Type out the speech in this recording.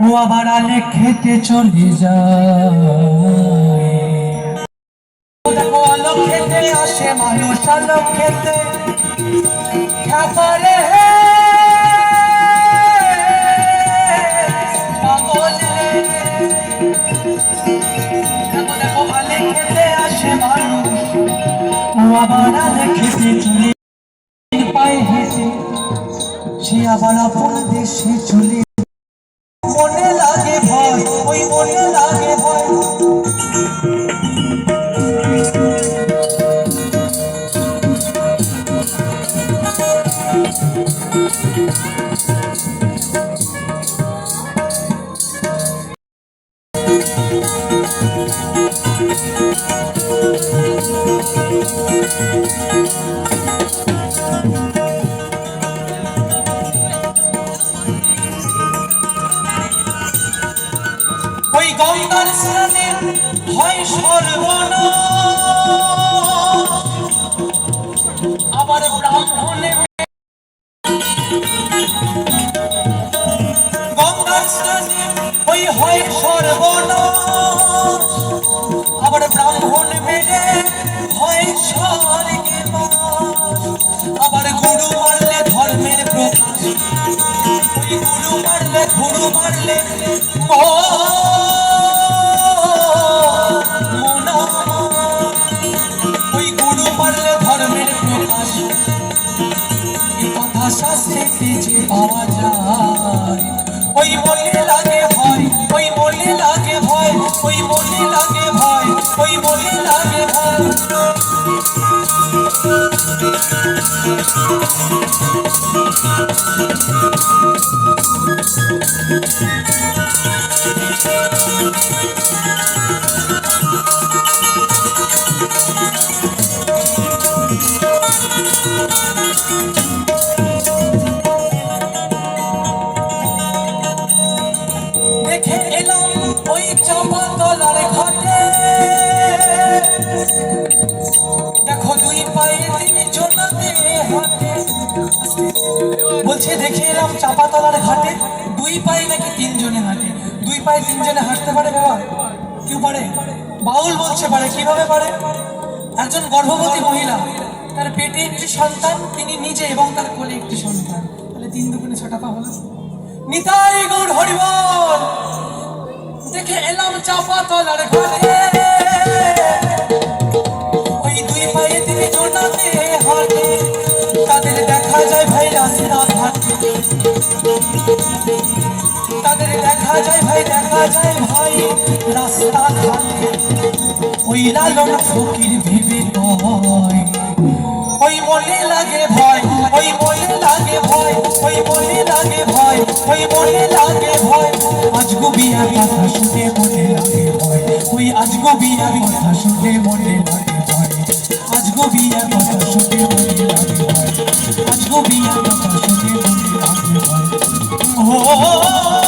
ও আবার আলে খেতে চলে যায়। দেখো আলো খেতে আসে মানুষ, আলো খেতে খাবারে পাগল রে। দেখো আলে খেতে আসে মানুষ, ও আবার আলে খেতে চলে পায়ে হেঁটে সে আবার আপন দেশে চলে। মনে লাগে ভয়, ওই মনে লাগে ভয়। ওই গঙ্গার স্নানে হয় সর্বনাশ, আবার ব্রাহ্মণে গঙ্গার স্নানে ওই হয় সর্বনাশ, আবার ব্রাহ্মণ মেরে হয় স্বর্গে বাস। আবার গুরু মারলে ধর্মের প্রকাশ, ওই গুরু মারলে ওই গুরু মারলে ধর্মের প্রকাশ। এই কথা শাস্ত্রে যে পাওয়া যায়, ওই মনে লাগে ভয়, ওই মনে লাগে ভয়, ওই মনে লাগে ভয়, ওই মনে লাগে ভয়। দেখে এলাম ওই চাপাতলার ঘাটে, দেখো দুই পায়ে তিনজনাতে হাঁটে। বলছে দেখে এলাম চাপাতলার ঘাটে, দুই পায়ে নাকি তিনজনে হাঁটে। দুই পায়ে তিনজনে হাঁটতে পারে বাবা? কেউ পারে? বাউল বলছে পারে। কিভাবে পারে? একজন গর্ভবতী মহিলা, তার পেটে একটি সন্তান, তিনি নিজে এবং তার কোলে একটি সন্তান, তাহলে 3 দুগুণে 6 টাকা হলো। নিতাই গৌর হরি বল। দেখে এলাম চাপাতলার ঘাটে, ওই দুই পায়ে তিনজনাতে হাঁটে। তাদের দেখা যায় ভাই রাস্তা ঘাটে, তাদের দেখা যায় ভাই, দেখা যায় ভাই রাস্তা ঘাটে। ওই লালন ফকির ভেবে কয়, ওই মনে লাগে ভয়, ওই মনে লাগে ভয়, ওই মনে লাগে ভয়, ওই মনে লাগে ভয়। আজগো বিয়ার কথা শুনে মনে লাগে ভয়, ওই আজগো বিয়ার কথা শুনে মনে লাগে ভয়। আজগো বিয়ার কথা শুনে মনে লাগে ভয়, আজগো বিয়ার কথা শুনে মনে লাগে ভয়। ও